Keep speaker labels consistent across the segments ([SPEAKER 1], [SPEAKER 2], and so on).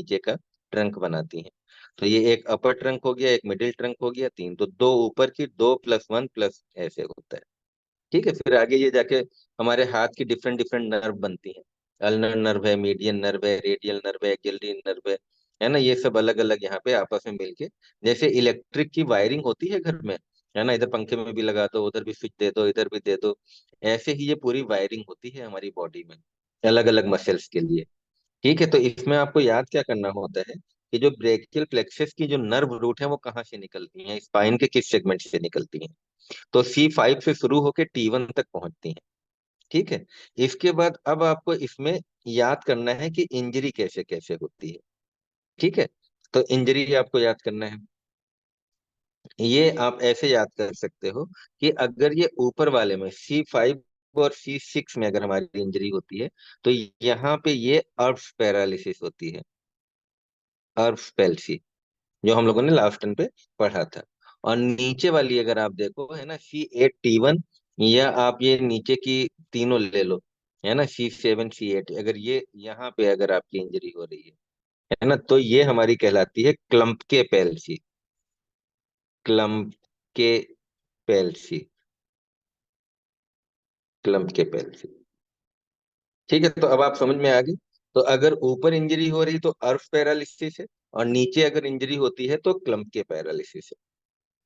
[SPEAKER 1] नीचे का ट्रंक बनाती हैं। तो ये एक अपर ट्रंक हो गया, एक मिडिल ट्रंक हो गया, तीन। तो दो ऊपर की, दो प्लस वन प्लस ऐसे होता है। ठीक है, फिर आगे ये जाके हमारे हाथ की डिफरेंट डिफरेंट नर्व बनती हैं। अल्नर नर्व है, मीडियन नर्व है, रेडियल नर्व है, गिल्डी नर्व है ना। ये सब अलग अलग यहाँ पे आपस में मिलके, जैसे इलेक्ट्रिक की वायरिंग होती है घर में, है ना, इधर पंखे में भी लगा दो, उधर भी स्विच दे दो, इधर भी दे दो। ऐसे ही ये पूरी वायरिंग होती है हमारी बॉडी में, अलग अलग मसल्स के लिए। ठीक है, तो इसमें आपको याद क्या करना होता है कि जो ब्रेकियल प्लेक्सस की जो नर्व रूट है वो कहाँ से निकलती है, स्पाइन के किस सेगमेंट से निकलती है। तो C5 से शुरू होकर T1 तक पहुंचती हैं। ठीक है, इसके बाद अब आपको इसमें याद करना है कि इंजरी कैसे कैसे होती है। ठीक है, तो इंजरी आपको याद करना है। ये आप ऐसे याद कर सकते हो कि अगर ये ऊपर वाले में C5 और C6 में अगर हमारी इंजरी होती है, तो यहाँ पे ये अर्ब्स पैरालिसिस होती है, अर्ब्स पैल्सी, जो हम लोगों ने लास्ट टर्न पे पढ़ा था। और नीचे वाली अगर आप देखो, है ना, C8 T1, या आप ये नीचे की तीनों ले लो, है ना, C7 C8, अगर ये यहाँ पे अगर आपकी इंजरी हो रही है ना, तो ये हमारी कहलाती है क्लम्प के पैल्सी, क्लम्प के पैल्सी, क्लम्प के पैल्सी। ठीक है, तो अब आप समझ में आ गई। तो अगर ऊपर इंजरी हो रही तो अर्फ पैरालिसिस है, और नीचे अगर इंजरी होती है तो क्लम्प के पैरालिसिस है।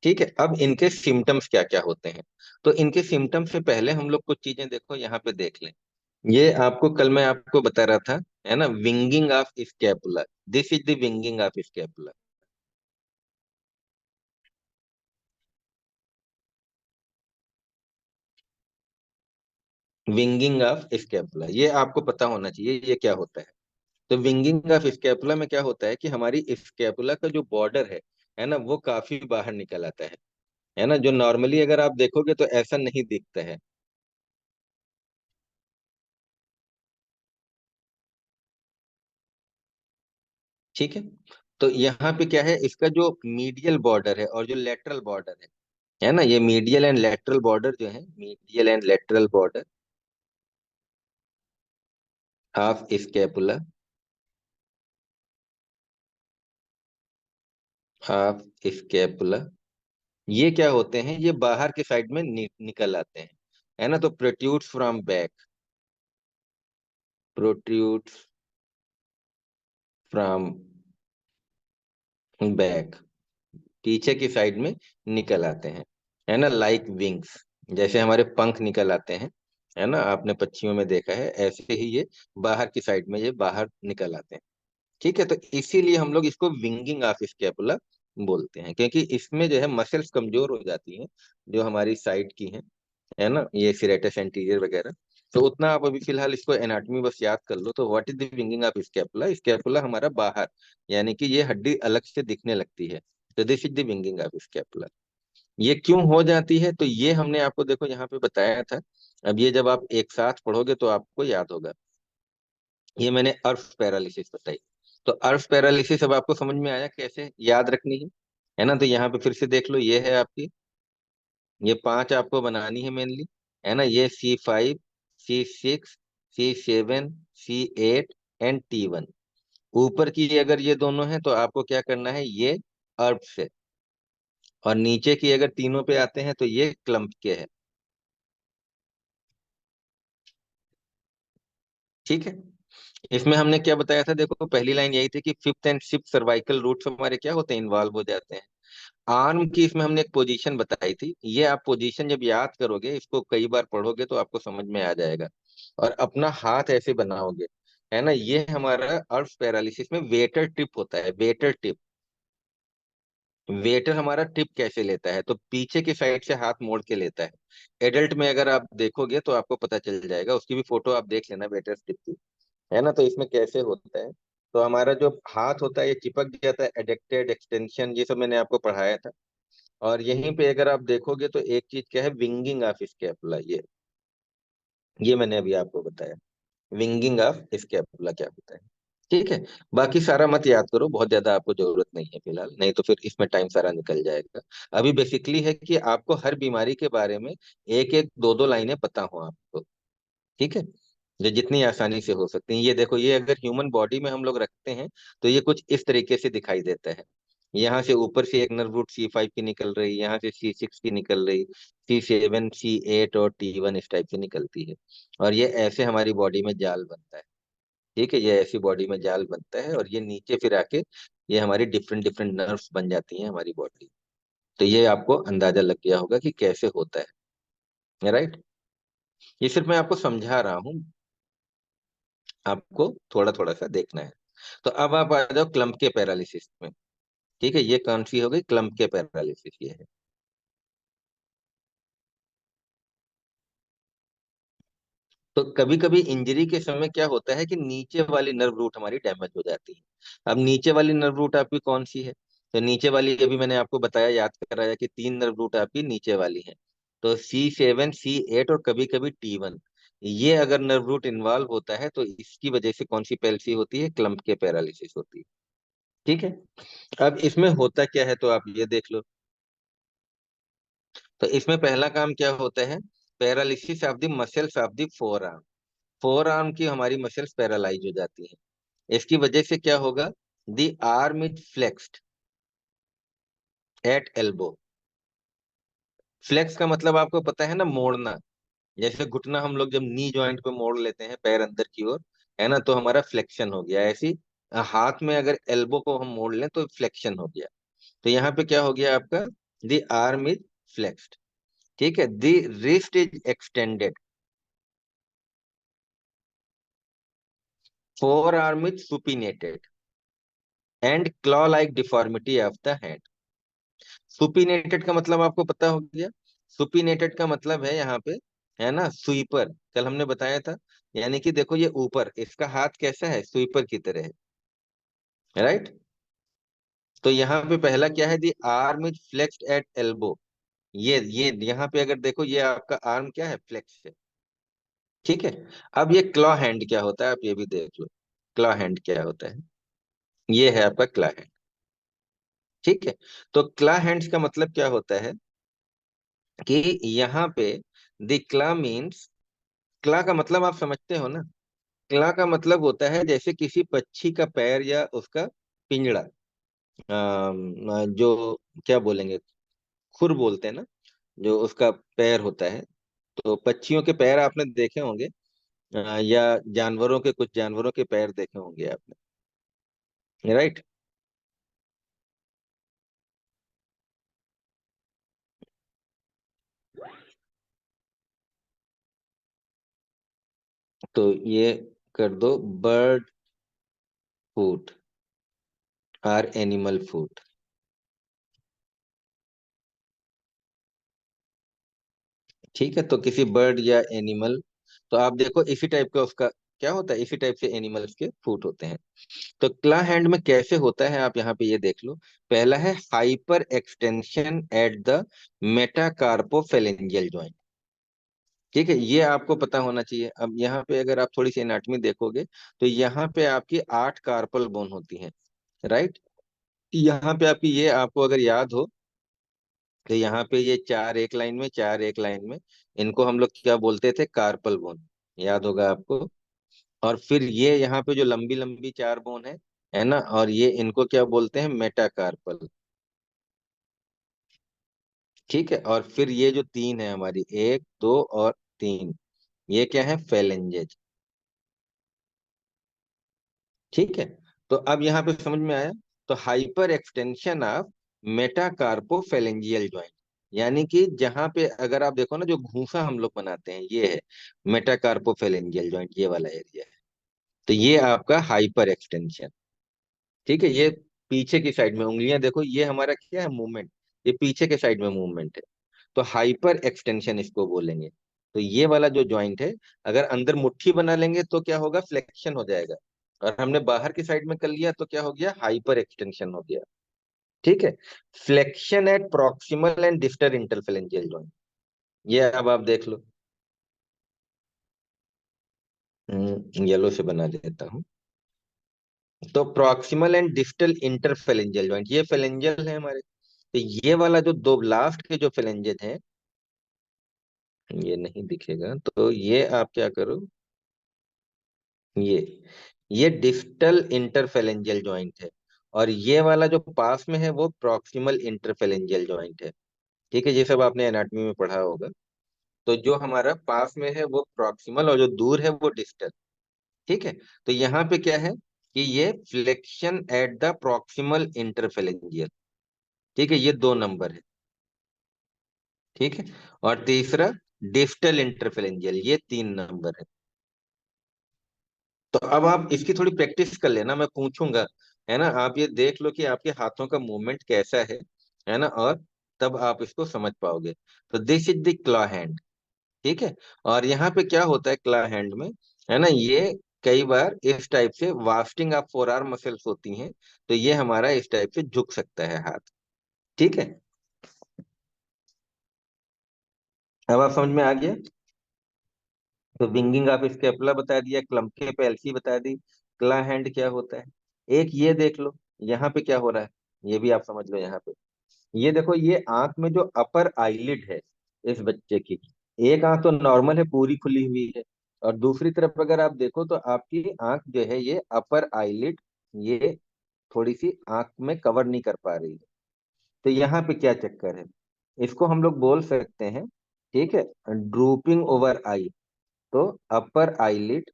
[SPEAKER 1] ठीक है, अब इनके सिम्टम्स क्या क्या होते हैं। तो इनके सिम्टम्स से पहले हम लोग कुछ चीजें देखो यहाँ पे देख लें। ये आपको कल मैं आपको बता रहा था, है ना, winging of scapula, this is the winging of scapula. Winging of scapula, ये आपको पता होना चाहिए ये क्या होता है। तो विंगिंग ऑफ स्कैपुला में क्या होता है कि हमारी स्कैपुला का जो बॉर्डर है ना, वो काफी बाहर निकल आता है ना, जो नॉर्मली अगर आप देखोगे तो ऐसा नहीं दिखता है। ठीक है, तो यहाँ पे क्या है, इसका जो मीडियल बॉर्डर है और जो लेटरल बॉर्डर है ना, ये मीडियल एंड लेटरल बॉर्डर जो है, medial and lateral border of scapula, of scapula, ये क्या होते हैं, ये बाहर के साइड में निकल आते हैं, है ना। तो protrudes from back, protrudes from back, पीछे की साइड में निकल आते हैं, है ना, लाइक विंग्स, जैसे हमारे पंख निकल आते हैं, है ना, आपने पक्षियों में देखा है, ऐसे ही ये बाहर की साइड में ये बाहर निकल आते हैं। ठीक है, तो इसीलिए हम लोग इसको विंगिंग ऑफ स्कैपुला बोलते हैं, क्योंकि इसमें जो है मसल्स कमजोर हो जाती हैं, जो हमारी साइड की हैं, है ना, ये सिरेटस एंटीरियर वगैरह। तो उतना आप अभी फिलहाल इसको एनाटॉमी बस याद कर लो। तो what is the winging of scapula, scapula हमारा बाहर, यानी कि ये हड्डी अलग से दिखने लगती है। तो this is the winging of scapula. ये क्यों हो जाती है, तो ये हमने आपको देखो यहाँ पे बताया था। अब ये जब आप एक साथ पढ़ोगे तो आपको याद होगा। ये मैंने अर्फ पैरालिसिस बताई। तो अर्फ पैरालिसिस अब आपको समझ में आया कैसे याद रखनी है ना। तो यहाँ पे फिर से देख लो, ये है आपकी, ये पांच आपको बनानी है मेनली, है ना। ये C5, C6, C7, C8 and T1। ऊपर की अगर ये दोनों हैं तो आपको क्या करना है, ये अर्ब से। और नीचे की अगर तीनों पे आते हैं तो ये क्लम्प के है। ठीक है, इसमें हमने क्या बताया था, देखो पहली लाइन यही थी कि fifth and sixth cervical roots हमारे क्या होते हैं, इन्वॉल्व हो जाते हैं। आर्म की इसमें हमने एक पोजीशन बताई थी, ये आप पोजीशन जब याद करोगे, इसको कई बार पढ़ोगे तो आपको समझ में आ जाएगा। और अपना हाथ ऐसे बनाओगे, है ना, ये हमारा अर्थ पैरालिसिस में वेटर टिप होता है, वेटर टिप। वेटर हमारा टिप कैसे लेता है, तो पीछे की साइड से हाथ मोड़ के लेता है। एडल्ट में अगर आप देखोगे तो आपको पता चल जाएगा, उसकी भी फोटो आप देख लेना वेटर टिप की, है ना। तो इसमें कैसे होता है, तो हमारा जो हाथ होता है ये चिपक जाता है, एडेक्टेड, एक्सटेंशन, ये सब मैंने आपको पढ़ाया था। और यहीं पे अगर आप देखोगे तो एक चीज क्या है, विंगिंग ऑफ स्कैपुला, ये मैंने अभी आपको बताया, विंगिंग ऑफ स्कैपुला क्या होता है। ठीक है, बाकी सारा मत याद करो, बहुत ज्यादा आपको जरूरत नहीं है फिलहाल, नहीं तो फिर इसमें टाइम सारा निकल जाएगा। अभी बेसिकली है कि आपको हर बीमारी के बारे में एक एक दो दो लाइनें पता हो आपको। ठीक है, जो जितनी आसानी से हो सकती है। ये देखो, ये अगर ह्यूमन बॉडी में हम लोग रखते हैं तो ये कुछ इस तरीके से दिखाई देता है। यहाँ से ऊपर से एक नर्व रूट C5 की निकल रही, यहाँ से C6 की निकल रही, C7, C8 और T1 इस टाइप से निकलती है। और ये ऐसे हमारी बॉडी में जाल बनता है। ठीक है, ये ऐसी बॉडी में जाल बनता है, और ये नीचे फिर आके ये हमारी डिफरेंट डिफरेंट नर्व्स बन जाती हैं हमारी बॉडी। तो ये आपको अंदाजा लग गया होगा कि कैसे होता है, राइट। ये सिर्फ मैं आपको समझा रहा हूँ, आपको थोड़ा थोड़ा सा देखना है। तो अब आप आ जाओ क्लम्प के पैरालिसिस में। ठीक है, ये कौन सी हो गई, क्लम्प के पैरालिसिस ये है। तो कभी कभी इंजरी के समय क्या होता है कि नीचे वाली नर्व रूट हमारी डैमेज हो जाती है। अब नीचे वाली नर्व रूट आपकी कौन सी है? तो नीचे वाली अभी मैंने आपको बताया, याद कराया कि तीन नर्व रूट आपकी नीचे वाली है। तो C7, C8 और कभी कभी T1, ये अगर नर्व रूट इन्वॉल्व होता है तो इसकी वजह से कौन सी पैल्सी होती है, क्लम्प के पैरालिसिस होती है। ठीक है। अब इसमें होता क्या है तो आप ये देख लो। तो इसमें पहला काम क्या होता है, paralysis of the muscles of the four arm. Four arm की हमारी मसल्स पैरालाइज हो जाती है। इसकी वजह से क्या होगा, the arm is flexed at elbow. Flex का मतलब आपको पता है ना, मोड़ना। जैसे घुटना हम लोग जब नी जॉइंट पे मोड़ लेते हैं पैर अंदर की ओर, है ना, तो हमारा फ्लेक्शन हो गया। ऐसी हाथ में अगर एल्बो को हम मोड़ लें तो फ्लेक्शन हो गया। तो यहाँ पे क्या हो गया आपका, द आर्म इज फ्लेक्स्ड। ठीक है, the wrist is extended, forearm is supinated, and claw like deformity of the hand. Supinated का मतलब आपको पता हो गया। सुपीनेटेड का मतलब है यहाँ पे, है ना, स्वीपर, कल हमने बताया था। यानी कि देखो ये ऊपर, इसका हाथ कैसा है, स्वीपर की तरह है, राइट। तो यहाँ पे पहला क्या है, दी arm is flexed at elbow. ये यहाँ पे अगर देखो, ये आपका आर्म क्या है, फ्लेक्स है। ठीक है। अब ये क्लॉ हैंड क्या होता है, आप ये भी देख लो। क्लॉ हैंड क्या होता है, ये है आपका क्लॉ हैंड। ठीक है। तो क्लॉ हैंड्स का मतलब क्या होता है कि यहाँ पे द क्ला मीन्स, क्ला का मतलब आप समझते हो ना। क्ला का मतलब होता है जैसे किसी पक्षी का पैर या उसका पिंजड़ा, जो क्या बोलेंगे, खुर बोलते हैं ना, जो उसका पैर होता है। तो पक्षियों के पैर आपने देखे होंगे, या जानवरों के, कुछ जानवरों के पैर देखे होंगे आपने, राइट। तो ये कर दो, बर्ड फूट और एनिमल फूट। ठीक है, तो किसी बर्ड या एनिमल, तो आप देखो इसी टाइप का उसका क्या होता है, इसी टाइप से एनिमल्स के फूट होते हैं। तो क्ला हैंड में कैसे होता है, आप यहाँ पे ये देख लो। पहला है hyper extension at the metacarpophalangeal joint. ठीक है, ये आपको पता होना चाहिए। अब यहाँ पे अगर आप थोड़ी सी एनाटॉमी देखोगे तो यहाँ पे आपकी 8 कार्पल बोन होती हैं, राइट। यहाँ पे आपकी, ये आपको अगर याद हो, तो यहाँ पे ये चार एक लाइन में, चार एक लाइन में, इनको हम लोग क्या बोलते थे, कार्पल बोन। याद होगा आपको। और फिर ये यहाँ पे जो लंबी लंबी चार बोन है ना, और ये इनको क्या बोलते हैं, मेटाकार्पल। ठीक है, और फिर ये जो तीन है हमारी, एक दो और तीन, ये क्या है, फेलेंजेज। ठीक है। तो अब यहाँ पे समझ में आया। तो hyper extension of metacarpophalangeal joint, यानी कि जहां पे अगर आप देखो ना, जो घूसा हम लोग बनाते हैं, ये है मेटाकार्पोफेलेंजियल जॉइंट, ये वाला एरिया है। तो ये आपका हाइपर एक्सटेंशन। ठीक है, ये पीछे की साइड में उंगलियां देखो, ये हमारा क्या है, मूवमेंट। ये पीछे के साइड में मूवमेंट है। तो हाइपर एक्सटेंशन इसको बोलेंगे। तो ये वाला जो जॉइंट है, अगर अंदर मुट्ठी बना लेंगे तो क्या होगा, फ्लेक्शन हो जाएगा। और हमने बाहर की साइड में कर लिया तो क्या हो गया, हाइपर एक्सटेंशन हो गया। ठीक है। Flexion at proximal and distal interphalangeal joint, ये अब आप देख लो। येलो से बना देता हूँ। तो proximal and distal interphalangeal joint, ये फेलेंजियल है हमारे। तो ये वाला जो दो लास्ट के जो फेलेंजेस हैं, ये नहीं दिखेगा, तो ये आप क्या करो, ये ये डिस्टल इंटरफेरेंजियल जॉइंट है। और ये वाला जो पास में है वो प्रॉक्सिमल इंटरफेरेंजियल जॉइंट है। ठीक है, ये सब आपने एनाटॉमी में पढ़ा होगा। तो जो हमारा पास में है वो प्रॉक्सिमल, और जो दूर है वो डिस्टल। ठीक है। तो यहाँ पे क्या है कि ये flexion at the proximal interphalangeal. ठीक है, ये 2 नंबर है। ठीक है। और तीसरा डिस्टल इंटरफेरेंजियल, ये 3 नंबर है। तो अब आप इसकी थोड़ी प्रैक्टिस कर लेना, मैं पूछूंगा, है ना, आप ये देख लो कि आपके हाथों का मूवमेंट कैसा है ना, और तब आप इसको समझ पाओगे। तो this is the claw hand. ठीक है। और यहाँ पे क्या होता है क्लॉ हैंड में, है ना, ये कई बार इस टाइप से wasting of four arm muscles होती हैं। तो ये हमारा इस टाइप से झुक सकता है हाथ। ठीक है। अब आप समझ में आ गया। तो विंगिंग ऑफ स्केपुला बता दिया, क्लम्प पे एलसी बता दी, क्ला हैंड क्या होता है। एक ये देख लो, यहाँ पे क्या हो रहा है, ये भी आप समझ लो। यहाँ पे ये देखो, ये आंख में जो अपर आईलिड है इस बच्चे की, एक आंख तो नॉर्मल है, पूरी खुली हुई है। और दूसरी तरफ अगर आप देखो तो आपकी आंख जो है, ये अपर आईलिड, ये थोड़ी सी आंख में कवर नहीं कर पा रही है। तो यहाँ पे क्या चक्कर है, इसको हम लोग बोल सकते हैं, ठीक है, ड्रूपिंग ओवर आई। तो upper eyelid,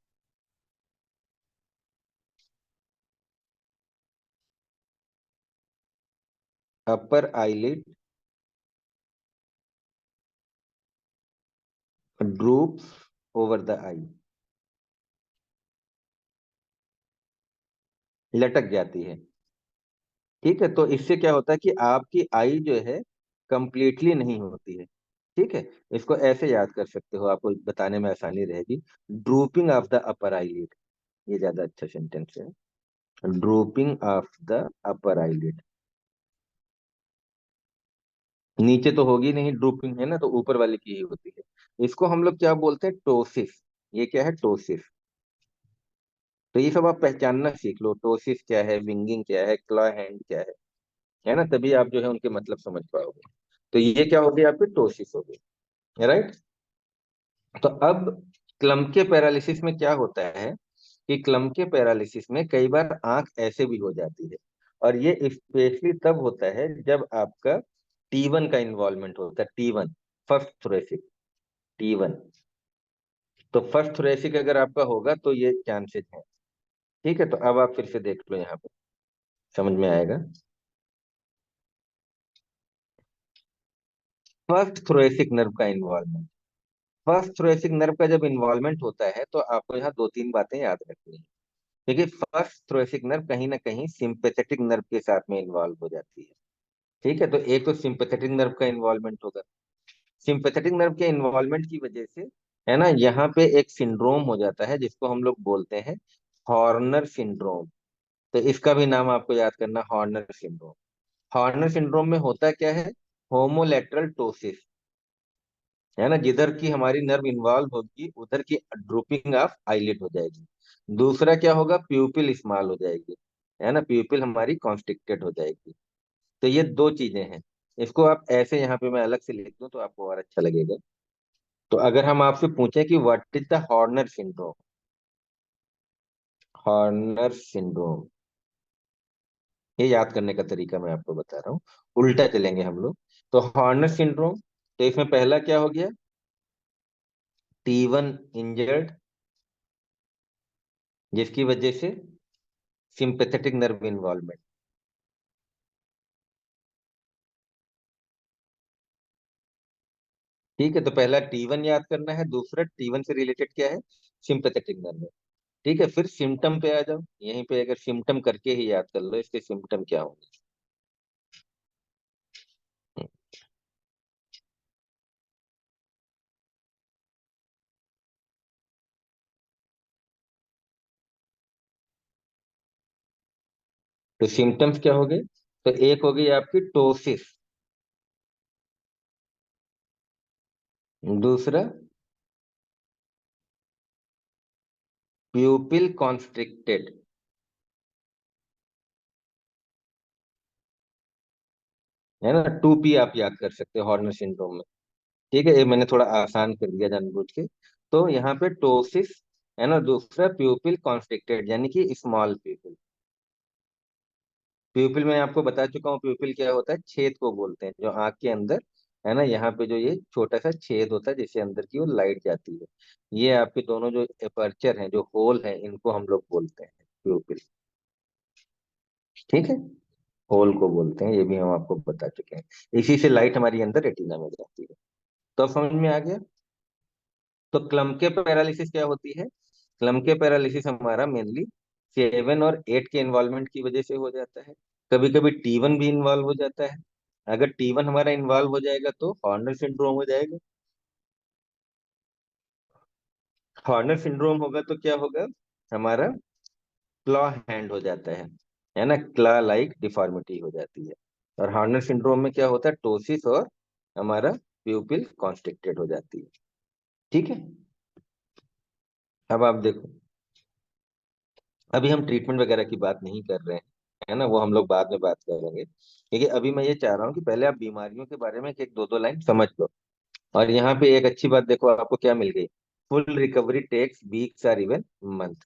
[SPEAKER 1] upper eyelid droops over the eye, लटक जाती है। ठीक है। तो इससे क्या होता है कि आपकी आई जो है कंप्लीटली नहीं होती है। ठीक है। इसको ऐसे याद कर सकते हो, आपको बताने में आसानी रहेगी। Drooping of the upper eyelid, ये ज्यादा अच्छा सेंटेंस है। Drooping of the upper eyelid, नीचे तो होगी नहीं ड्रूपिंग, है ना, तो ऊपर वाले की ही होती है। इसको हम लोग क्या बोलते हैं, टोसिस। ये क्या है, टोसिस। तो ये सब आप पहचानना सीख लो, टोसिस क्या है, विंगिंग क्या है, क्लॉ हैंड क्या है ना, तभी आप जो है उनके मतलब समझ पाओगे। तो ये क्या हो गई, आपकी टोसिस हो गई, राइट। तो अब क्लम के पैरालिसिस में क्या होता है कि क्लम के पैरालिसिस में कई बार आंख ऐसे भी हो जाती है। और ये स्पेशली तब होता है जब आपका T1 का इन्वॉल्वमेंट होता है, T1, फर्स्ट थोरेसिक, T1। तो फर्स्ट थोरेसिक अगर आपका होगा तो ये चांसेस है। ठीक है। तो अब आप फिर से देख लो, यहाँ पे समझ में आएगा। फर्स्ट थोरेसिक नर्व का इन्वॉल्वमेंट, फर्स्ट थोरेसिक नर्व का जब इन्वॉल्वमेंट होता है तो आपको यहाँ 2-3 बातें याद रखनी है। क्योंकि फर्स्ट थोरेसिक नर्व कहीं ना कहीं सिंपैथेटिक नर्व के साथ में इन्वॉल्व हो जाती है। ठीक है। तो एक तो सिंपैथेटिक नर्व का इन्वॉल्वमेंट होगा, सिंपैथेटिक नर्व के इन्वॉल्वमेंट की वजह से, है ना, यहाँ पे एक सिंड्रोम हो जाता है जिसको हम लोग बोलते हैं हॉर्नर सिंड्रोम। तो इसका भी नाम आपको याद करना, हॉर्नर सिंड्रोम। हॉर्नर सिंड्रोम में होता क्या है, होमोलेटरल टोसिस, है ना, जिधर की हमारी नर्व इन्वॉल्व होगी उधर की ड्रूपिंग ऑफ आईलिड हो जाएगी। दूसरा क्या होगा, प्यूपिल स्मॉल हो जाएगी, है ना, प्यूपिल हमारी कॉन्स्ट्रिक्टेड हो जाएगी। तो ये 2 चीजें हैं। इसको आप ऐसे यहाँ पे मैं अलग से लिख दूं तो आपको और अच्छा लगेगा। तो अगर हम आपसे पूछें कि what is the Horner syndrome, Horner syndrome, ये याद करने का तरीका मैं आपको बता रहा हूँ, उल्टा चलेंगे हम लोग। तो हॉर्नर सिंड्रोम, तो इसमें पहला क्या हो गया, T1 इंजर्ड, जिसकी वजह से सिंपैथेटिक नर्व इन्वॉल्वमेंट। ठीक है। तो पहला T1 याद करना है, दूसरा T1 से रिलेटेड क्या है, सिंपैथेटिक नर्व। ठीक है। फिर सिम्टम पे आ जाओ, यहीं पे अगर सिम्टम करके ही याद कर लो इसके सिम्टम क्या होंगे। तो सिम्टम्स क्या हो गए, तो एक हो गई आपकी टोसिस, दूसरा प्यूपिल कॉन्स्ट्रिक्टेड, है ना, 2P आप याद कर सकते हो हॉर्नर सिंड्रोम में। ठीक है, ये मैंने थोड़ा आसान कर दिया जानबूझ के। तो यहाँ पे टोसिस, है ना, दूसरा प्यूपिल कॉन्स्ट्रिक्टेड यानी कि स्मॉल प्यूपिल। प्यूपिल मैं आपको बता चुका हूँ, प्यूपिल क्या होता है, छेद को बोलते हैं, जो आंख के अंदर, है ना, यहाँ पे जो ये छोटा सा छेद होता है जिससे अंदर की वो लाइट जाती है, ये आपके दोनों जो एपर्चर हैं, जो होल हैं, इनको हम लोग बोलते हैं प्यूपिल। ठीक है, होल को बोलते हैं, ये भी हम आपको बता चुके हैं। इसी से लाइट हमारी अंदर रेटिना में जाती है। तो अब समझ में आ गया। तो क्लमके पैरालिसिस क्या होती है? क्लमके पैरालिसिस हमारा मेनली 7 और 8 के इन्वॉल्वमेंट की वजह से हो जाता है। कभी कभी T1 भी इन्वॉल्व हो जाता है। अगर T1 हमारा इन्वॉल्व हो जाएगा तो हॉर्नर सिंड्रोम हो जाएगा। हॉर्नर सिंड्रोम होगा तो क्या होगा, हमारा क्लॉ हैंड हो जाता है ना, क्ला लाइक डिफॉर्मिटी हो जाती है। और हॉर्नर सिंड्रोम में क्या होता है, टोसिस और हमारा प्यूपिल कॉन्स्ट्रिक्टेड हो जाती है। ठीक है। अब आप देखो, अभी हम ट्रीटमेंट वगैरह की बात नहीं कर रहे हैं, है ना, वो हम लोग बाद में बात करेंगे, क्योंकि अभी मैं ये चाह रहा हूँ कि पहले आप बीमारियों के बारे में एक दो दो लाइन समझ लो। और यहाँ पे एक अच्छी बात देखो आपको क्या मिल गई, फुल रिकवरी टेक्स वीक्स और इवन मंथ।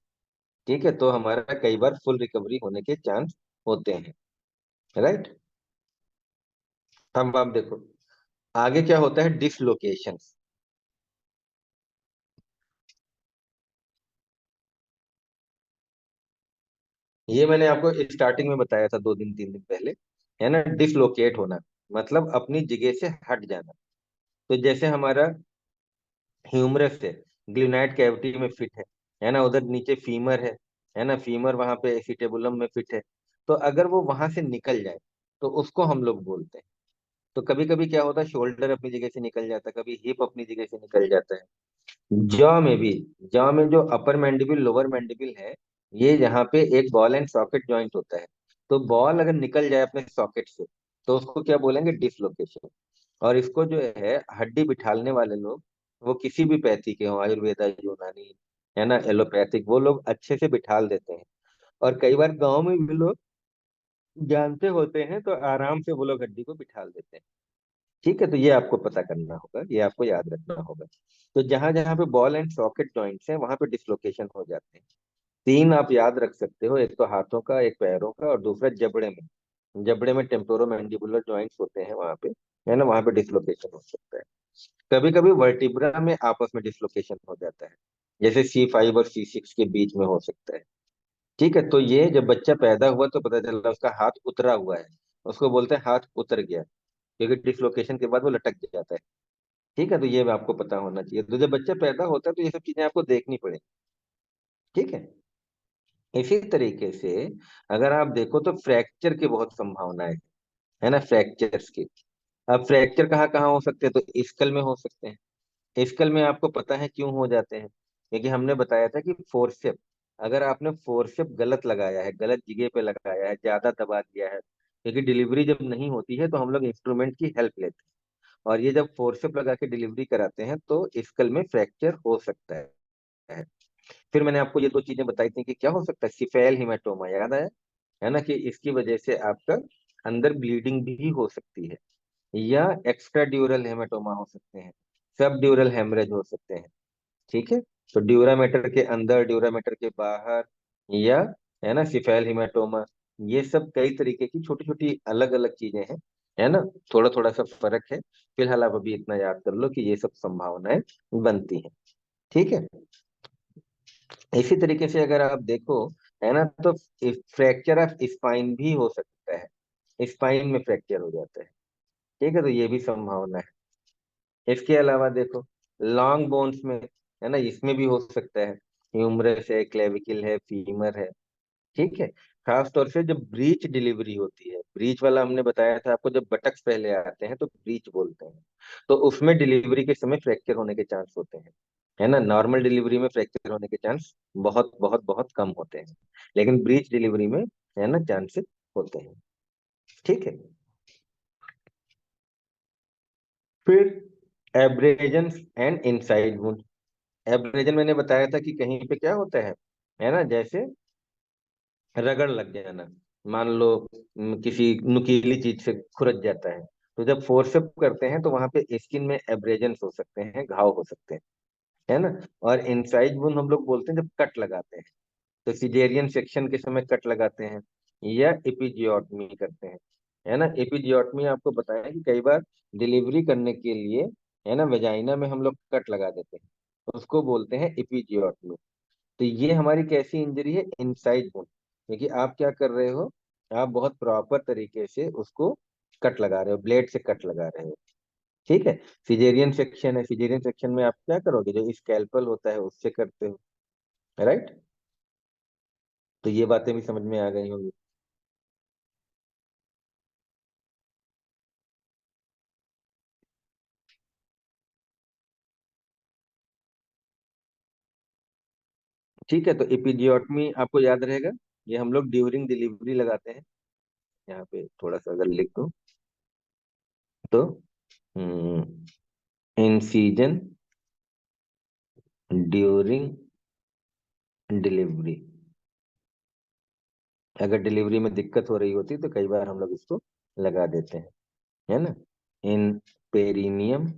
[SPEAKER 1] ठीक है, तो हमारा कई बार फुल रिकवरी होने के चांस होते हैं। राइट। अब आप देखो आगे क्या होता है, डिसलोकेशन। ये मैंने आपको स्टार्टिंग में बताया था 2 दिन 3 दिन पहले, है ना, डिसलोकेट होना मतलब अपनी जगह से हट जाना। तो जैसे हमारा ह्यूमरस है, ग्लूनाइड कैविटी में फिट है ना, उधर नीचे फीमर है ना, फीमर वहां पे एसिटेबुलम में फिट है। तो अगर वो वहां से निकल जाए तो उसको हम लोग बोलते हैं। तो कभी कभी क्या होता है, शोल्डर अपनी जगह से निकल जाता है, कभी हिप अपनी जगह से निकल जाता है। जॉ में भी, जॉ में जो अपर मैंडिबल लोअर मैंडिबल है, ये यहाँ पे एक बॉल एंड सॉकेट जॉइंट होता है। तो बॉल अगर निकल जाए अपने सॉकेट से तो उसको क्या बोलेंगे, डिसलोकेशन। और इसको जो है हड्डी बिठालने वाले लोग, वो किसी भी पैथी के हो, आयुर्वेदा, यूनानी, है ना, एलोपैथिक, वो लोग अच्छे से बिठाल देते हैं। और कई बार गांव में भी लोग जानते होते हैं तो आराम से वो लोग हड्डी को बिठाल देते हैं। ठीक है, तो ये आपको पता करना होगा, ये आपको याद रखना होगा। तो जहां जहां पे बॉल एंड सॉकेट जॉइंट्स हैं वहां पे डिसलोकेशन हो जाते हैं। तीन आप याद रख सकते हो, एक तो हाथों का, एक पैरों का, और दूसरा जबड़े में। जबड़े में टेम्पोरो मैंडिबुलर जॉइंट्स होते हैं वहां पे, है ना, वहां पे डिसलोकेशन हो सकता है। कभी कभी वर्टिब्रा में आपस में डिसलोकेशन हो जाता है, जैसे C5 और C6 के बीच में हो सकता है। ठीक है, तो ये जब बच्चा पैदा हुआ तो पता चला उसका हाथ उतरा हुआ है, उसको बोलते हैं हाथ उतर गया, क्योंकि डिसलोकेशन के बाद वो लटक जाता है। ठीक है, तो ये आपको पता होना चाहिए। तो जब बच्चा पैदा होता है तो ये सब चीजें आपको देखनी पड़ेगी। ठीक है। इसी तरीके से अगर आप देखो तो फ्रैक्चर की बहुत संभावनाएं है ना, फ्रैक्चर्स की। अब फ्रैक्चर कहाँ कहाँ हो सकते हैं, तो स्कल में हो सकते हैं। स्कल में आपको पता है क्यों हो जाते हैं, क्योंकि हमने बताया था कि फोर्सेप, अगर आपने फोर्सेप गलत लगाया है, गलत जगह पे लगाया है, ज्यादा दबा दिया है, क्योंकि डिलीवरी जब नहीं होती है तो हम लोग इंस्ट्रूमेंट की हेल्प लेते हैं, और ये जब फोर्सेप लगा के डिलीवरी कराते हैं तो स्कल में फ्रैक्चर हो सकता है। फिर मैंने आपको ये दो चीजें बताई थी कि क्या हो सकता है, सिफेल हिमेटोमा, याद आया, है ना, कि इसकी वजह से आपका अंदर ब्लीडिंग भी हो सकती है, या एक्स्ट्रा ड्यूरल हेमेटोमा हो सकते हैं, सब ड्यूरल हेमरेज हो सकते हैं। ठीक है, तो ड्यूरामेटर के अंदर, ड्यूरामेटर के बाहर, या, है ना, सिफेल हिमेटोमा, ये सब कई तरीके की छोटी छोटी अलग अलग चीजें हैं, है ना, थोड़ा थोड़ा सा फर्क है। फिलहाल आप अभी इतना याद कर लो कि ये सब संभावनाएं बनती हैं। ठीक है। इसी तरीके से अगर आप देखो, है ना, तो फ्रैक्चर ऑफ स्पाइन भी हो सकता है, स्पाइन में फ्रैक्चर हो जाता है। ठीक है, तो ये भी संभावना है। इसके अलावा देखो, लॉन्ग बोन्स में, है ना, इसमें भी हो सकता है, ह्यूमरस है, क्लेविकल है, फीमर है। ठीक है। खास तौर से जब ब्रीच डिलीवरी होती है, ब्रीच वाला हमने बताया था आपको, जब बटक्स पहले आते हैं तो ब्रीच बोलते हैं, तो उसमें डिलीवरी के समय फ्रैक्चर होने के चांस होते हैं। है ना, नॉर्मल डिलीवरी में फ्रैक्चर होने के चांस बहुत बहुत बहुत कम होते हैं, लेकिन ब्रीच डिलीवरी में, है ना, चांसेस होते हैं। ठीक है। फिर abrasion and inside wound. Abrasion मैंने बताया था कि कहीं पे क्या होता है ना, जैसे रगड़ लग जाना, मान लो किसी नुकीली चीज से खुरच जाता है, तो जब फोर्सअप करते हैं तो वहां पे स्किन में एब्रेजन हो सकते हैं, घाव हो सकते हैं। है ना। और इंसाइज वुंड हम लोग बोलते हैं जब कट लगाते हैं, तो सिजेरियन सेक्शन के समय कट लगाते हैं या एपिजियोटमी करते हैं। है ना, एपिजियोटमी आपको बताया कि कई बार डिलीवरी करने के लिए, है ना, वेजाइना में हम लोग कट लगा देते हैं, उसको बोलते हैं एपिजियोटमी। तो ये हमारी कैसी इंजरी है, इनसाइड वुंड, क्योंकि आप क्या कर रहे हो, आप बहुत प्रॉपर तरीके से उसको कट लगा रहे हो, ब्लेड से कट लगा रहे हो। ठीक है। सिजेरियन सेक्शन है, सिजेरियन सेक्शन में आप क्या करोगे, जो स्कैल्पल होता है उससे करते हो, राइट। तो ये बातें भी समझ में आ गई होंगी। ठीक है, तो एपिजियोटमी आपको याद रहेगा, ये हम लोग ड्यूरिंग डिलीवरी लगाते हैं। यहाँ पे थोड़ा सा अगर लिख दो तो, इंसीजन ड्यूरिंग डिलीवरी। अगर डिलीवरी में दिक्कत हो रही होती तो कई बार हम लोग इसको लगा देते हैं, है ना। In perineum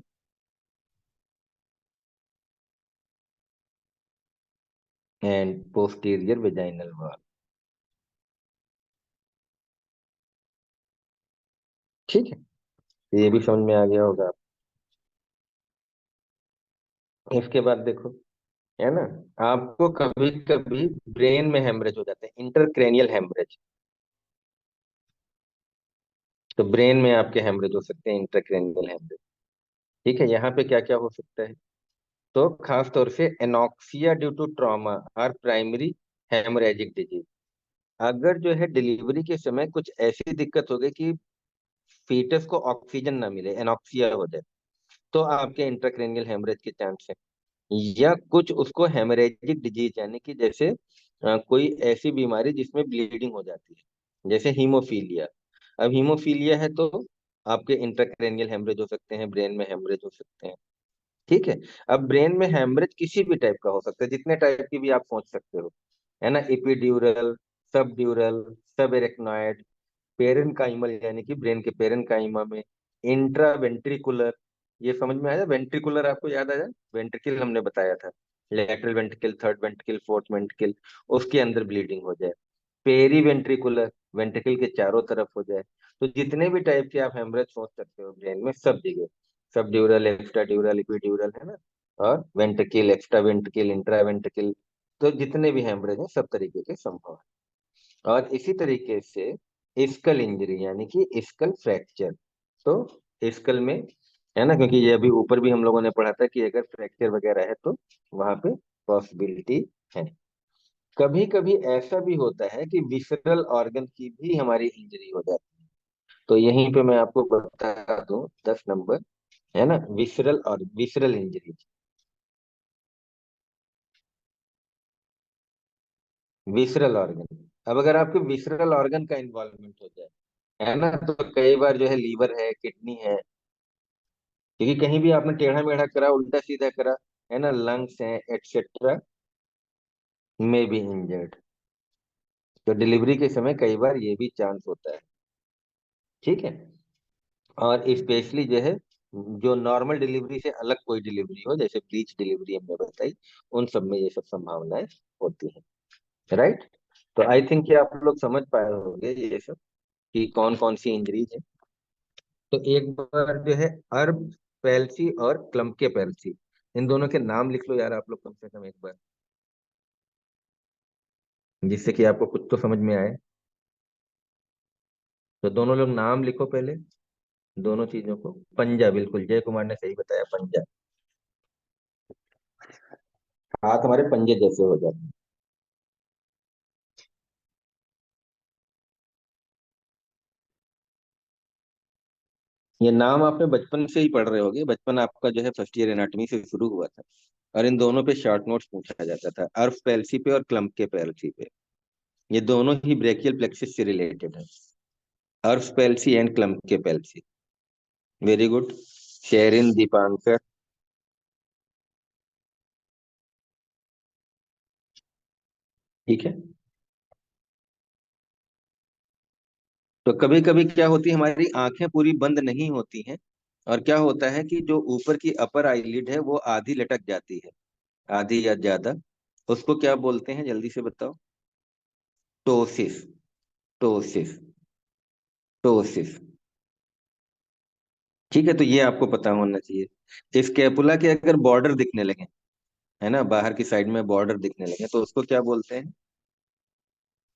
[SPEAKER 1] and posterior vaginal wall. ठीक है, ये भी समझ में आ गया होगा। इसके बाद देखो, है ना, आपको कभी कभी ब्रेन में हेमरेज हो जाते हैं, इंटरक्रेनियल हेमरेज। तो ब्रेन में आपके हेमरेज हो सकते हैं, इंटरक्रेनियल हेमरेज। ठीक है, यहाँ पे क्या क्या हो सकता है, तो खास तौर से एनॉक्सिया ड्यू टू ट्रॉमा और प्राइमरी हेमरेजिक डिजीज। अगर जो है डिलीवरी के समय कुछ ऐसी दिक्कत हो गई कि फीटस को ऑक्सीजन ना मिले, एनॉक्सिया हो जाए, तो आपके इंट्राक्रेनियल हेमरेज के चांस है। या कुछ उसको हेमरेजिक डिजीज, यानी कि जैसे कोई ऐसी बीमारी जिसमें ब्लीडिंग हो जाती है, जैसे हीमोफीलिया। अब हीमोफीलिया है तो आपके इंट्राक्रेनियल हेमरेज हो सकते हैं, ब्रेन में हेमरेज हो सकते हैं। ठीक है। अब ब्रेन में हेमरेज किसी भी टाइप का हो सकता है, जितने टाइप की भी आप सोच सकते हो, है ना, एपिड्यूरल, सब ड्यूरल, सब एरेक्नॉइड, पेरेनकाइमल यानी कि ब्रेन के पेरेनकाइमा में, इंट्रा वेंट्रिकुलर। ये समझ में आया, वेंट्रिकुलर आपको याद आया, वेंट्रिकल हमने बताया था, lateral ventricle, third ventricle, fourth ventricle, उसके अंदर ब्लीडिंग हो जाए। पेरी वेंट्रिकुलर, वेंट्रिकल के चारों तरफ हो जाए। तो जितने भी टाइप के आप हेमरेज सोच सकते हो ब्रेन में, सब जगह, सब ड्यूरल, एक्स्ट्रा ड्यूरल, इक्विड्यूरल, है ना, और ventricle, extra ventricle, intra ventricle, तो जितने भी हेमरेज हैं सब तरीके के संभव है। और इसी तरीके से स्कल इंजरी यानी कि स्कल फ्रैक्चर, तो स्कल में, है ना, क्योंकि ये अभी ऊपर भी हम लोगों ने पढ़ा था कि अगर फ्रैक्चर वगैरह है तो वहां पे पॉसिबिलिटी है। कभी कभी ऐसा भी होता है कि विसरल ऑर्गन की भी हमारी इंजरी हो जाती है। तो यहीं पे मैं आपको बता दूं 10 नंबर, है ना, विसरल और विसरल इंजरी, विसरल ऑर्गन। अब अगर आपके विसरल ऑर्गन का इन्वॉल्वमेंट हो जाए, है ना, तो कई बार जो है लीवर है, किडनी है, क्योंकि कहीं भी आपने टेढ़ा मेढ़ा करा, उल्टा सीधा करा, है ना, लंग्स है एटसेट्रा, में भी इंजर्ड। तो डिलीवरी के समय कई बार ये भी चांस होता है। ठीक है। और स्पेशली जो है, जो नॉर्मल डिलीवरी से अलग कोई डिलीवरी हो, जैसे ब्रीच डिलीवरी हमने बताई, उन सब में ये सब संभावनाएं होती हैं, राइट। तो आई थिंक कि आप लोग समझ पाए होंगे ये सब कि कौन कौन सी इंजरीज है। तो एक बार जो है, अर्ब पैल्सी और क्लम्पके पैल्सी, इन दोनों के नाम लिख लो यार आप लोग कम से कम एक बार, जिससे कि आपको कुछ तो समझ में आए। तो दोनों लोग नाम लिखो पहले, दोनों चीजों को। पंजा, बिल्कुल जय कुमार ने सही बताया, पंजा। हाथ हमारे पंजे जैसे हो जाते हैं। ये नाम आपने बचपन से ही पढ़ रहे होगे, बचपन आपका जो है फर्स्ट ईयर एनाटॉमी से शुरू हुआ था, और इन दोनों पे शॉर्ट नोट्स पूछा जाता था, अर्फ पैल्सी पे और क्लम्प के पैल्सी पे। ये दोनों ही ब्रेकियल प्लेक्सिस से रिलेटेड है, Erb palsy and Klumpke palsy. Very good, Sherin, Dipankar. ठीक है। तो कभी कभी क्या होती है, हमारी आंखें पूरी बंद नहीं होती हैं, और क्या होता है कि जो ऊपर की अपर आईलिड है वो आधी लटक जाती है। आधी या ज्यादा, उसको क्या बोलते हैं, जल्दी से बताओ। टोसिस। टोसिस। टोसिस। ठीक है, तो ये आपको पता होना चाहिए। स्कैपुला के अगर बॉर्डर दिखने लगे, है ना, बाहर की साइड में बॉर्डर दिखने लगे, तो उसको क्या बोलते हैं,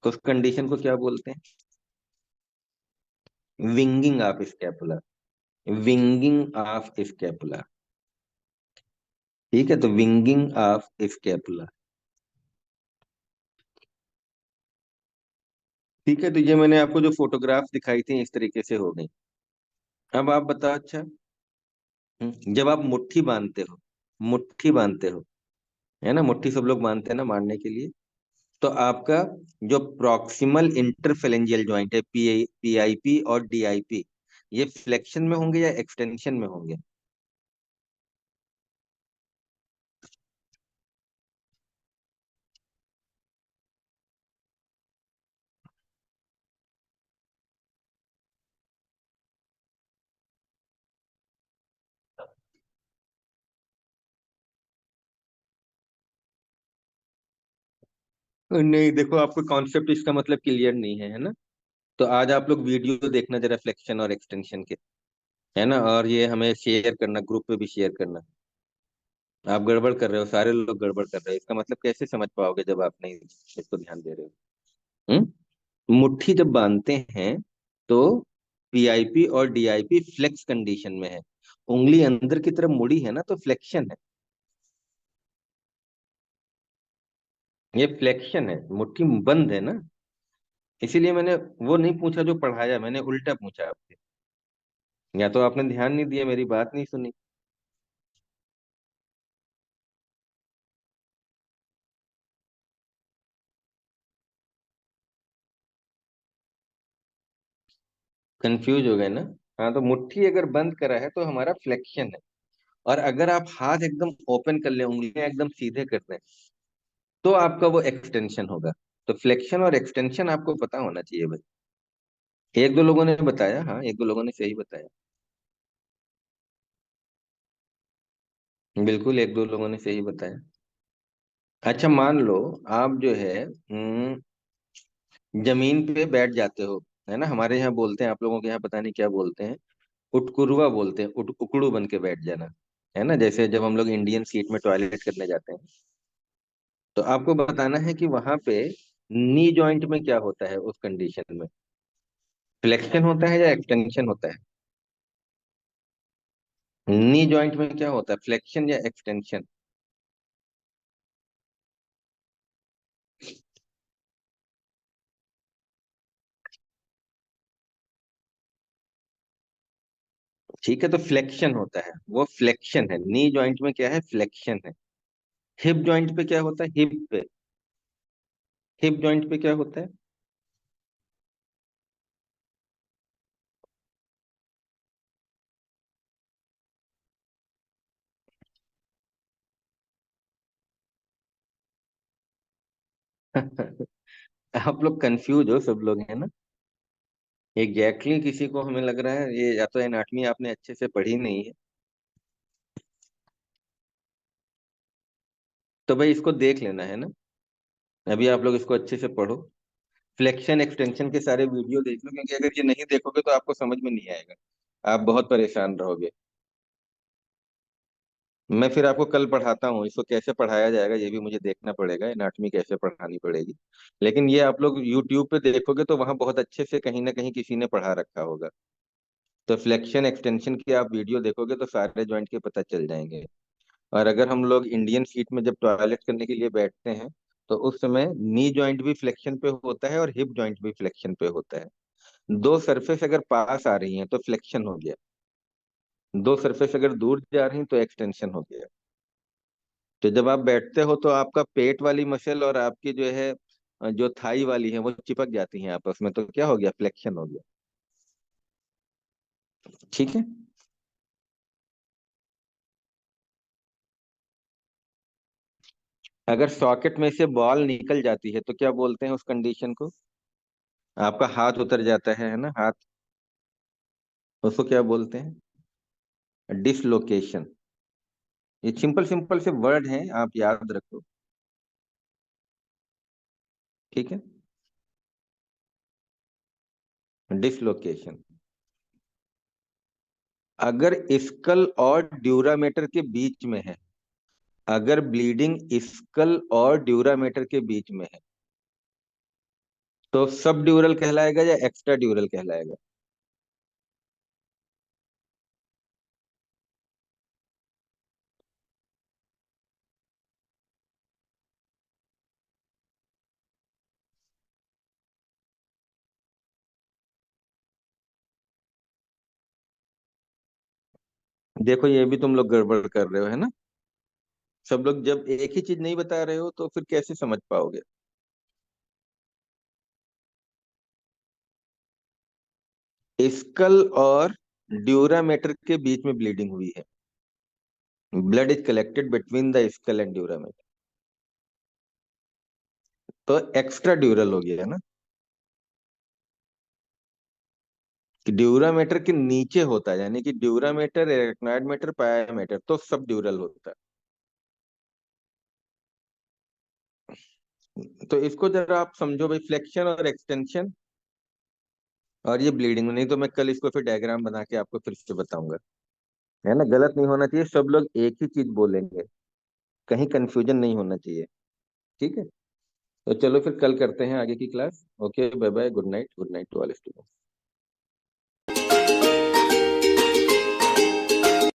[SPEAKER 1] तो उस कंडीशन को क्या बोलते हैं? Winging of scapula. Winging of scapula. ठीक है, तो विंगिंग ऑफ स्कैपुला। ठीक है, तो ये मैंने आपको जो फोटोग्राफ दिखाई थी इस तरीके से हो गई। अब आप बताओ, अच्छा, जब आप मुट्ठी बांधते हो, मुट्ठी बांधते हो, है ना, मुट्ठी सब लोग बांधते हैं ना मारने के लिए, तो आपका जो प्रॉक्सिमल इंटरफेरेंजियल जॉइंट है, पीआईपी और डीआईपी, ये फ्लेक्शन में होंगे या एक्सटेंशन में होंगे? नहीं, देखो, आपको कॉन्सेप्ट इसका मतलब क्लियर नहीं है ना। तो आज आप लोग वीडियो देखना जरा फ्लेक्शन और एक्सटेंशन के, है ना, और ये हमें शेयर करना, ग्रुप पे भी शेयर करना। आप गड़बड़ कर रहे हो, सारे लोग गड़बड़ कर रहे हो, इसका मतलब कैसे समझ पाओगे जब आप नहीं इसको ध्यान दे रहे हो? मुट्ठी जब बांधते हैं तो पीआईपी और डीआईपी फ्लेक्स कंडीशन में है, उंगली अंदर की तरफ मुड़ी है ना, तो फ्लेक्शन है। ये फ्लेक्शन है, मुट्ठी बंद है ना। इसीलिए मैंने वो नहीं पूछा जो पढ़ाया, मैंने उल्टा पूछा आपसे। या तो आपने ध्यान नहीं दिया, मेरी बात नहीं सुनी। कंफ्यूज हो गए ना। हाँ, तो मुट्ठी अगर बंद करा है तो हमारा फ्लेक्शन है, और अगर आप हाथ एकदम ओपन कर ले, उंगलियां एकदम सीधे कर दें, तो आपका वो एक्सटेंशन होगा। तो फ्लेक्शन और एक्सटेंशन आपको पता होना चाहिए भाई। एक दो लोगों ने बताया, हाँ, एक दो लोगों ने सही बताया। बिल्कुल, एक दो लोगों ने सही बताया। अच्छा, मान लो आप जो है जमीन पे बैठ जाते हो, है ना, हमारे यहाँ बोलते हैं, आप लोगों के यहाँ पता नहीं क्या बोलते हैं, उटकुरुआ बोलते हैं, उकड़ू बन के बैठ जाना, है ना, जैसे जब हम लोग इंडियन सीट में टॉयलेट करने जाते हैं। तो आपको बताना है कि वहां पे नी जॉइंट में क्या होता है उस कंडीशन में, फ्लेक्शन होता है या एक्सटेंशन होता है? नी जॉइंट में क्या होता है, फ्लेक्शन या एक्सटेंशन? ठीक है, तो फ्लेक्शन होता है, वो फ्लेक्शन है, नी जॉइंट में क्या है, फ्लेक्शन है। हिप जॉइंट पे क्या होता है, हिप पे, हिप जॉइंट पे क्या होता है? आप लोग कंफ्यूज हो सब लोग, है ना। एग्जैक्टली किसी को हमें लग रहा है ये, या तो एनाटमी आपने अच्छे से पढ़ी नहीं है। तो भाई इसको देख लेना है ना, अभी आप लोग इसको अच्छे से पढ़ो, फ्लेक्शन एक्सटेंशन के सारे वीडियो देख लो, क्योंकि अगर ये नहीं देखोगे तो आपको समझ में नहीं आएगा, आप बहुत परेशान रहोगे। मैं फिर आपको कल पढ़ाता हूँ, इसको कैसे पढ़ाया जाएगा ये भी मुझे देखना पड़ेगा, एनाटमी कैसे पढ़ानी पड़ेगी। लेकिन ये आप लोग यूट्यूब पे देखोगे तो वहां बहुत अच्छे से कहीं ना कहीं किसी ने पढ़ा रखा होगा। तो फ्लेक्शन एक्सटेंशन की आप वीडियो देखोगे तो सारे जॉइंट के पता चल जाएंगे। और अगर हम लोग इंडियन सीट में जब टॉयलेट करने के लिए बैठते हैं, तो उस समय नी जॉइंट भी फ्लेक्शन पे होता है और हिप जॉइंट भी फ्लेक्शन पे होता है। दो सरफेस अगर पास आ रही हैं तो फ्लेक्शन हो गया, दो सरफेस अगर दूर जा रही हैं तो एक्सटेंशन हो गया। तो जब आप बैठते हो तो आपका पेट वाली मसल और आपकी जो है जो थाई वाली है वो चिपक जाती हैं आपस में, तो क्या हो गया, फ्लेक्शन हो गया। ठीक है। अगर सॉकेट में से बॉल निकल जाती है तो क्या बोलते हैं उस कंडीशन को? आपका हाथ उतर जाता है ना, हाथ, उसको क्या बोलते हैं, डिसलोकेशन। ये सिंपल सिंपल से वर्ड हैं, आप याद रखो। ठीक है। डिसलोकेशन, अगर स्कल और ड्यूरामेटर के बीच में है, अगर ब्लीडिंग स्कल और ड्यूरामेटर के बीच में है, तो सब ड्यूरल कहलाएगा या एक्स्ट्रा ड्यूरल कहलाएगा? देखो ये भी तुम लोग गड़बड़ कर रहे हो, है ना। सब लोग जब एक ही चीज नहीं बता रहे हो तो फिर कैसे समझ पाओगे? स्कल और ड्यूरामेटर के बीच में ब्लीडिंग हुई है, blood is collected between the skull and dura mater, तो एक्स्ट्रा ड्यूरल हो गया, है ना। कि ड्यूरामेटर के नीचे होता है, यानी कि ड्यूरामेटर, एरेक्नॉइड मेटर, पायामेटर, तो सब ड्यूरल होता है। तो इसको जरा आप समझो भाई, फ्लेक्शन और एक्सटेंशन और ये ब्लीडिंग, नहीं तो मैं कल इसको फिर डायग्राम बना के आपको फिर से बताऊंगा। है ना, गलत नहीं होना चाहिए, सब लोग एक ही चीज बोलेंगे, कहीं कंफ्यूजन नहीं होना चाहिए। ठीक है। तो चलो फिर कल करते हैं आगे की class. Okay, bye bye, good night, good night to all students.